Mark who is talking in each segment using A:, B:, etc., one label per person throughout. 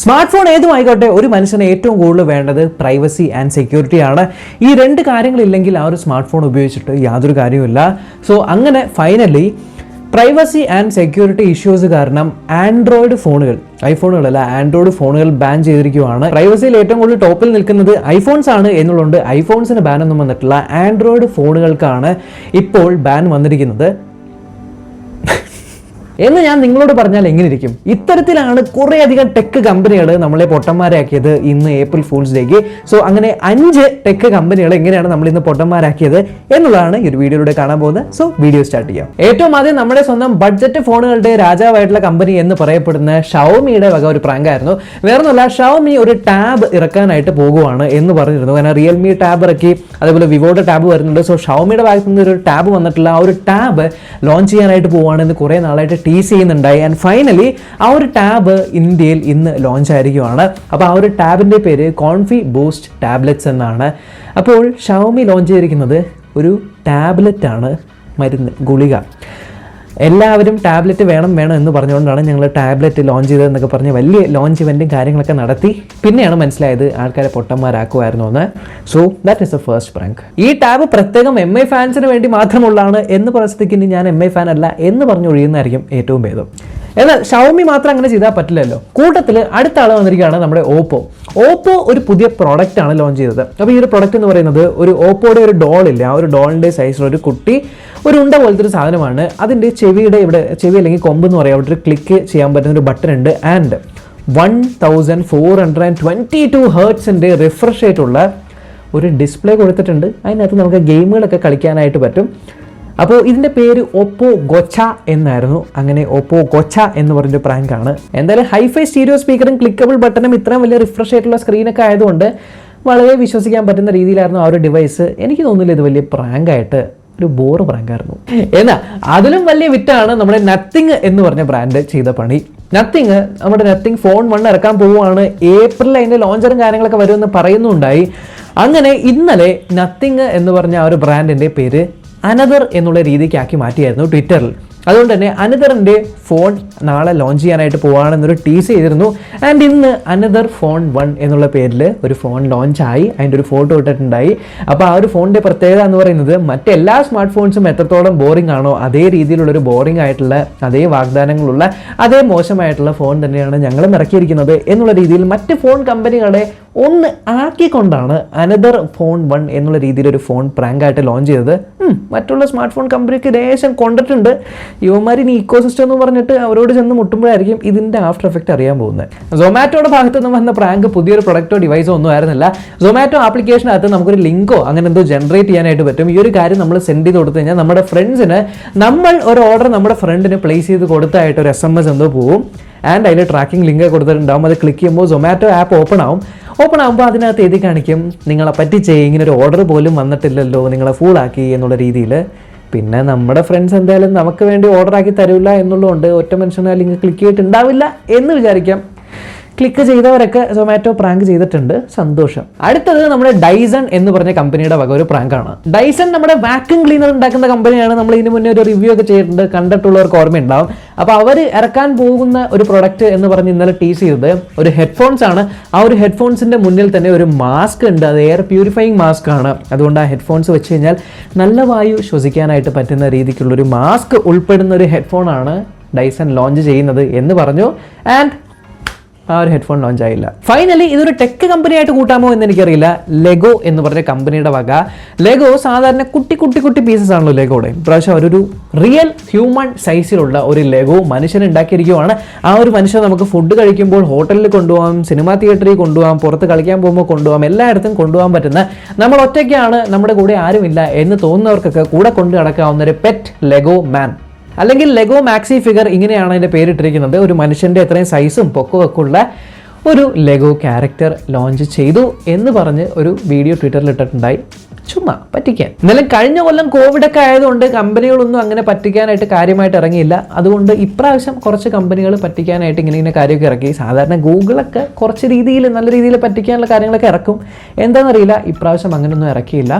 A: Smart phone ഏതുമായിക്കോട്ടെ ഒരു മനുഷ്യന് ഏറ്റവും കൂടുതൽ വേണ്ടത് പ്രൈവസി ആൻഡ് സെക്യൂരിറ്റി ആണ്. ഈ രണ്ട് കാര്യങ്ങളില്ലെങ്കിൽ ആ ഒരു സ്മാർട്ട് ഫോൺ ഉപയോഗിച്ചിട്ട് യാതൊരു കാര്യവുമില്ല. സോ അങ്ങനെ finally privacy and security issues കാരണം ആൻഡ്രോയിഡ് ഫോണുകൾ, ഐഫോണുകളല്ല ആൻഡ്രോയിഡ് ഫോണുകൾ ബാൻ ചെയ്തിരിക്കുകയാണ്. പ്രൈവസിയിൽ ഏറ്റവും കൂടുതൽ ടോപ്പിൽ നിൽക്കുന്നത് ഐഫോൺസ് ആണ് എന്നുള്ളത്. ഐഫോൺസിന് ബാനൊന്നും വന്നിട്ടില്ല, ആൻഡ്രോയിഡ് ഫോണുകൾക്കാണ് ഇപ്പോൾ ബാൻ വന്നിരിക്കുന്നത് എന്ന് ഞാൻ നിങ്ങളോട് പറഞ്ഞാൽ എങ്ങനെ ഇരിക്കും? ഇത്തരത്തിലാണ് കുറേയധികം ടെക് കമ്പനികൾ നമ്മളെ പൊട്ടന്മാരാക്കിയത് ഇന്ന് ഏപ്രിൽ ഫൂൾസ് ഡേക്ക്. സോ അങ്ങനെ 5 ടെക് കമ്പനികൾ എങ്ങനെയാണ് നമ്മൾ ഇന്ന് പൊട്ടന്മാരാക്കിയത് എന്നുള്ളതാണ് ഈ ഒരു വീഡിയോയിലൂടെ കാണാൻ പോകുന്നത്. സോ വീഡിയോ സ്റ്റാർട്ട് ചെയ്യാം. ഏറ്റവും ആദ്യം നമ്മുടെ സ്വന്തം ബഡ്ജറ്റ് ഫോണുകളുടെ രാജാവായിട്ടുള്ള കമ്പനി എന്ന് പറയപ്പെടുന്ന ഷവോമിയുടെ വക ഒരു പ്രാങ്ക് ആയിരുന്നു. വേറൊന്നുമല്ല, ഷവോമി ഒരു ടാബ് ഇറക്കാനായിട്ട് പോകുവാണ് എന്ന് പറഞ്ഞിരുന്നു. കാരണം റിയൽമി ടാബ് ഇറക്കി, അതേപോലെ വിവോയുടെ ടാബ് വരുന്നുണ്ട്. സോ ഷവോമിയുടെ ഭാഗത്ത് നിന്ന് ഒരു ടാബ് വന്നിട്ടില്ല, ആ ഒരു ടാബ് ലോഞ്ച് ചെയ്യാനായിട്ട് പോവുകയാണെന്ന് കുറേ നാളായിട്ട് ടീസ് ചെയ്യുന്നുണ്ടായി. ആൻഡ് ഫൈനലി ആ ഒരു ടാബ് ഇന്ത്യയിൽ ഇന്ന് ലോഞ്ച് ആയിരിക്കുകയാണ്. അപ്പോൾ ആ ഒരു ടാബിൻ്റെ പേര് കോൺഫി ബൂസ്റ്റ് ടാബ്ലറ്റ്സ് എന്നാണ്. അപ്പോൾ ഷവോമി ലോഞ്ച് ചെയ്തിരിക്കുന്നത് ഒരു ടാബ്ലറ്റ് ആണ്, മരുന്ന്, ഗുളിക. എല്ലാവരും ടാബ്ലറ്റ് വേണം എന്ന് പറഞ്ഞുകൊണ്ടാണ് ഞങ്ങൾ ടാബ്ലറ്റ് ലോഞ്ച് ചെയ്തതെന്നൊക്കെ പറഞ്ഞ് വലിയ ലോഞ്ച് ഇവൻറ്റും കാര്യങ്ങളൊക്കെ നടത്തി. പിന്നെയാണ് മനസ്സിലായത് ആൾക്കാരെ പൊട്ടന്മാരാക്കുമായിരുന്നു എന്ന്. So that is the first prank. ഈ ടാബ് പ്രത്യേകം MI ഫാൻസിന് വേണ്ടി മാത്രമുള്ളതാണ് എന്ന് പറയുന്നതിന് ഞാൻ MI ഫാൻ അല്ല എന്ന് പറഞ്ഞു ഒഴിയുന്നതായിരിക്കും ഏറ്റവും ഭേദം. എന്നാൽ ഷവോമി മാത്രം അങ്ങനെ ചെയ്താൽ പറ്റില്ലല്ലോ. കൂട്ടത്തിൽ അടുത്ത ആൾ വന്നിരിക്കുകയാണ് നമ്മുടെ ഓപ്പോ ഒരു പുതിയ പ്രോഡക്റ്റ് ആണ് ലോഞ്ച് ചെയ്തത്. അപ്പോൾ ഈ ഒരു പ്രോഡക്റ്റ് എന്ന് പറയുന്നത് ഒരു ഓപ്പോയുടെ ഒരു ഡോളില്ല, ആ ഒരു ഡോളിൻ്റെ സൈസിലുള്ള ഒരു കുട്ടി ഒരു ഉണ്ട പോലത്തെ ഒരു സാധനമാണ്. അതിൻ്റെ ചെവിയുടെ ഇവിടെ, ചെവി അല്ലെങ്കിൽ കൊമ്പ് എന്ന് പറയാം, അവിടെ ഒരു ക്ലിക്ക് ചെയ്യാൻ പറ്റുന്ന ഒരു ബട്ടൺ ഉണ്ട്. ആൻഡ് 1422 ഹെർട്സിൻ്റെ റിഫ്രഷ് ആയിട്ടുള്ള ഒരു ഡിസ്പ്ലേ കൊടുത്തിട്ടുണ്ട്. അതിനകത്ത് നമുക്ക് ഗെയിമുകളൊക്കെ കളിക്കാനായിട്ട് പറ്റും. അപ്പോൾ ഇതിൻ്റെ പേര് ഓപ്പോ ഗോച്ച എന്നായിരുന്നു. അങ്ങനെ ഓപ്പോ ഗോച്ച എന്ന് പറഞ്ഞൊരു പ്രാങ്കാണ്. എന്തായാലും ഹൈഫൈ സ്റ്റീരിയോ സ്പീക്കറും ക്ലിക്കബിൾ ബട്ടണും ഇത്രയും വലിയ റിഫ്രഷ് ആയിട്ടുള്ള സ്ക്രീനൊക്കെ ആയതുകൊണ്ട് വളരെ വിശ്വസിക്കാൻ പറ്റുന്ന രീതിയിലായിരുന്നു ആ ഒരു ഡിവൈസ്. എനിക്ക് തോന്നുന്നില്ല ഇത് വലിയ പ്രാങ്കായിട്ട്, ഒരു ബോറ് പ്രാങ്കായിരുന്നു. എന്നാൽ അതിലും വലിയ വിറ്റാണ് നമ്മുടെ നത്തിങ് എന്ന് പറഞ്ഞ ബ്രാൻഡ് ചെയ്ത പണി. നമ്മുടെ നത്തിങ് ഫോൺ 1 ഇറക്കാൻ പോവുകയാണ്. ഏപ്രിലിൽ അതിൻ്റെ ലോഞ്ചറും കാര്യങ്ങളൊക്കെ വരുമെന്ന് പറയുന്നുണ്ടായി. അങ്ങനെ ഇന്നലെ നത്തിങ് എന്ന് പറഞ്ഞ ആ ഒരു ബ്രാൻഡിൻ്റെ പേര് അനദർ എന്നുള്ള രീതിക്കാക്കി മാറ്റിയായിരുന്നു ട്വിറ്ററിൽ. അതുകൊണ്ട് തന്നെ അനദറിൻ്റെ ഫോൺ നാളെ ലോഞ്ച് ചെയ്യാനായിട്ട് പോവുകയാണെന്നൊരു ടീസ് ചെയ്തിരുന്നു. ആൻഡ് ഇന്ന് അനദർ ഫോൺ 1 എന്നുള്ള പേരിൽ ഒരു ഫോൺ ലോഞ്ചായി. അതിൻ്റെ ഒരു ഫോട്ടോ ഇട്ടിട്ടുണ്ടായി. അപ്പോൾ ആ ഒരു ഫോണിൻ്റെ പ്രത്യേകത എന്ന് പറയുന്നത് മറ്റെല്ലാ സ്മാർട്ട് ഫോൺസും എത്രത്തോളം ബോറിംഗ് ആണോ അതേ രീതിയിലുള്ളൊരു ബോറിംഗ് ആയിട്ടുള്ള, അതേ വാഗ്ദാനങ്ങളുള്ള, അതേ മോശമായിട്ടുള്ള ഫോൺ തന്നെയാണ് ഞങ്ങളും ഇറക്കിയിരിക്കുന്നത് എന്നുള്ള രീതിയിൽ മറ്റ് ഫോൺ കമ്പനികളെ ഒന്ന് ആക്കിക്കൊണ്ടാണ് അനദർ ഫോൺ 1 എന്നുള്ള രീതിയിലൊരു ഫോൺ പ്രാങ്കായിട്ട് ലോഞ്ച് ചെയ്തത്. മറ്റുള്ള സ്മാർട്ട് ഫോൺ കമ്പനിക്ക് ലേശം കൊണ്ടിട്ടുണ്ട്. യുവമാരിന് ഇക്കോസിസ്റ്റം എന്ന് പറഞ്ഞിട്ട് അവരോട് ചെന്ന് മുട്ടുമ്പോഴായിരിക്കും ഇതിൻ്റെ ആഫ്റ്റർ എഫക്റ്റ് അറിയാൻ പോകുന്നത്. സൊമാറ്റോയുടെ ഭാഗത്തു നിന്ന് വന്ന പ്രാങ്ക് പുതിയൊരു പ്രൊഡക്റ്റോ ഡിവൈസോ ഒന്നും ആയിരുന്നില്ല. സൊമാറ്റോ ആപ്ലിക്കേഷനകത്ത് നമുക്കൊരു ലിങ്കോ അങ്ങനെ എന്തോ ജനറേറ്റ് ചെയ്യാനായിട്ട് പറ്റും. ഈ ഒരു കാര്യം നമ്മൾ സെൻഡ് ചെയ്ത് കൊടുത്തു കഴിഞ്ഞാൽ നമ്മുടെ ഫ്രണ്ട്സിന്, നമ്മൾ ഒരു ഓർഡർ നമ്മുടെ ഫ്രണ്ടിന് പ്ലേസ് ചെയ്ത് കൊടുത്തായിട്ട് ഒരു SMS എന്തോ പോവും. ആൻഡ് അതിൽ ട്രാക്കിംഗ് ലിങ്ക് കൊടുത്തിട്ടുണ്ടാവും. അത് ക്ലിക്ക് ചെയ്യുമ്പോൾ സൊമാറ്റോ ആപ്പ് ഓപ്പൺ ആകുമ്പോൾ അതിനകത്ത് എഴുതി കാണിക്കും നിങ്ങളെ പറ്റിച്ചേ, ഇങ്ങനെ ഒരു ഓർഡർ പോലും വന്നിട്ടില്ലല്ലോ, നിങ്ങളെ ഫൂളാക്കി എന്നുള്ള രീതിയിൽ. പിന്നെ നമ്മുടെ ഫ്രണ്ട്സ് എന്തായാലും നമുക്ക് വേണ്ടി ഓർഡർ ആക്കി തരില്ല എന്നുള്ളതുകൊണ്ട് ഒറ്റ മനുഷ്യനെ ലിങ്ക് ക്ലിക്ക് ചെയ്തിട്ടുണ്ടാവില്ല എന്ന് വിചാരിക്കാം. ക്ലിക്ക് ചെയ്തവരൊക്കെ സൊമാറ്റോ പ്രാങ്ക് ചെയ്തിട്ടുണ്ട്, സന്തോഷം. അടുത്തത് നമ്മുടെ ഡൈസൺ എന്ന് പറഞ്ഞ കമ്പനിയുടെ വക ഒരു പ്രാങ്കാണ്. ഡൈസൺ നമ്മുടെ വാക്യൂം ക്ലീനർ ഉണ്ടാക്കുന്ന കമ്പനിയാണ്. നമ്മൾ ഇതിന് മുന്നേ ഒരു റിവ്യൂ ഒക്കെ ചെയ്തിട്ടുണ്ട്, കണ്ടിട്ടുള്ളവർക്ക് ഓർമ്മയുണ്ടാവും. അപ്പോൾ അവർ ഇറക്കാൻ പോകുന്ന ഒരു പ്രൊഡക്റ്റ് എന്ന് പറഞ്ഞ് ഇന്നലെ ടീസ് ചെയ്തത് ഒരു ഹെഡ്ഫോൺസ് ആണ്. ആ ഒരു ഹെഡ്ഫോൺസിൻ്റെ മുന്നിൽ തന്നെ ഒരു മാസ്ക് ഉണ്ട്, അത് എയർ പ്യൂരിഫയിങ് മാസ്ക് ആണ്. അതുകൊണ്ട് ആ ഹെഡ്ഫോൺസ് വെച്ച് കഴിഞ്ഞാൽ നല്ല വായു ശ്വസിക്കാനായിട്ട് പറ്റുന്ന രീതിക്കുള്ളൊരു മാസ്ക് ഉൾപ്പെടുന്ന ഒരു ഹെഡ്ഫോണാണ് ഡൈസൺ ലോഞ്ച് ചെയ്യുന്നത് എന്ന് പറഞ്ഞു. ആൻഡ് ആ ഒരു ഹെഡ്ഫോൺ ലോഞ്ച് ആയില്ല. ഫൈനലി ഇതൊരു ടെക് കമ്പനിയായിട്ട് കൂട്ടാമോ എന്ന് എനിക്കറിയില്ല. ലെഗോ എന്ന് പറഞ്ഞ കമ്പനിയുടെ വക. ലെഗോ സാധാരണ കുട്ടി പീസസ് ആണല്ലോ ലെഗോയുടെ. ഇപ്രാവശ്യം അവരൊരു റിയൽ ഹ്യൂമൻ സൈസിലുള്ള ഒരു ലെഗോ മനുഷ്യൻ ഉണ്ടാക്കിയിരിക്കുകയാണ്. ആ ഒരു മനുഷ്യൻ നമുക്ക് ഫുഡ് കഴിക്കുമ്പോൾ ഹോട്ടലിൽ കൊണ്ടുപോകാം, സിനിമാ തിയേറ്ററിൽ കൊണ്ടുപോകാം, പുറത്ത് കളിക്കാൻ പോകുമ്പോൾ കൊണ്ടുപോകാം, എല്ലായിടത്തും കൊണ്ടുപോകാൻ പറ്റുന്ന, നമ്മൾ ഒറ്റയ്ക്കാണ്, നമ്മുടെ കൂടെ ആരുമില്ല എന്ന് തോന്നുന്നവർക്കൊക്കെ കൂടെ കൊണ്ടു നടക്കാവുന്ന ഒരു പെറ്റ് ലെഗോ മാൻ, അല്ലെങ്കിൽ ലെഗോ മാക്സി ഫിഗർ, ഇങ്ങനെയാണ് അതിൻ്റെ പേരിട്ടിരിക്കുന്നത്. ഒരു മനുഷ്യൻ്റെ എത്രയും സൈസും പൊക്കവും ഒക്കെ ഉള്ള ഒരു ലെഗോ ക്യാരക്ടർ ലോഞ്ച് ചെയ്തു എന്ന് പറഞ്ഞ് ഒരു വീഡിയോ ട്വിറ്ററിൽ ഇട്ടിട്ടുണ്ടായി. ചുമ്മാ പറ്റിക്കാൻ. എന്നാലും കഴിഞ്ഞ കൊല്ലം കോവിഡൊക്കെ ആയതുകൊണ്ട് കമ്പനികളൊന്നും അങ്ങനെ പറ്റിക്കാനായിട്ട് കാര്യമായിട്ട് ഇറങ്ങിയില്ല. അതുകൊണ്ട് ഇപ്രാവശ്യം കുറച്ച് കമ്പനികൾ പറ്റിക്കാനായിട്ട് ഇങ്ങനെ കാര്യമൊക്കെ ഇറക്കി. സാധാരണ ഗൂഗിളൊക്കെ നല്ല രീതിയിൽ പറ്റിക്കാനുള്ള കാര്യങ്ങളൊക്കെ ഇറക്കും. എന്താണെന്നറിയില്ല, ഇപ്രാവശ്യം അങ്ങനെയൊന്നും ഇറക്കിയില്ല.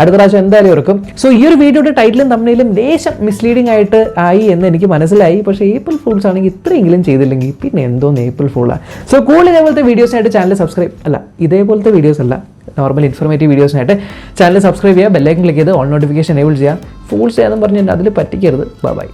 A: അടുത്ത പ്രാവശ്യം എന്തായാലും ഓർക്കും. സോ ഈ ഒരു വീഡിയോയുടെ ടൈറ്റിലും തമ്മിലും ലേശം മിസ്ലീഡിംഗ് ആയിട്ട് ആയി എന്ന് എനിക്ക് മനസ്സിലായി. പക്ഷേ ഏപ്രിൽ ഫൂൾസ് ആണെങ്കിൽ ഇത്രയെങ്കിലും ചെയ്തില്ലെങ്കിൽ പിന്നെ എന്തോന്ന് ഏപ്രിൽ ഫൂളാണ്. സോ കൂടുതൽ ഇതേപോലത്തെ വീഡിയോസിനായിട്ട് ചാനൽ സബ്സ്ക്രൈബ് ഇതേപോലത്തെ വീഡിയോസ് അല്ല, നോർമൽ ഇൻഫോർമേറ്റീവ് വീഡിയോസിനായിട്ട് ചാനൽ സബ്സ്ക്രൈബ് ചെയ്യുക, ബെല്ലൈക്കൻ ക്ലിക്ക് ചെയ്ത് ഓൾ നോട്ടിഫിക്കേഷൻ എനേബിൾ ചെയ്യുക. ഫൂൾസ് ചെയ്യാമെന്ന് പറഞ്ഞാൽ അതിൽ പറ്റിക്കരുത്. ബൈ.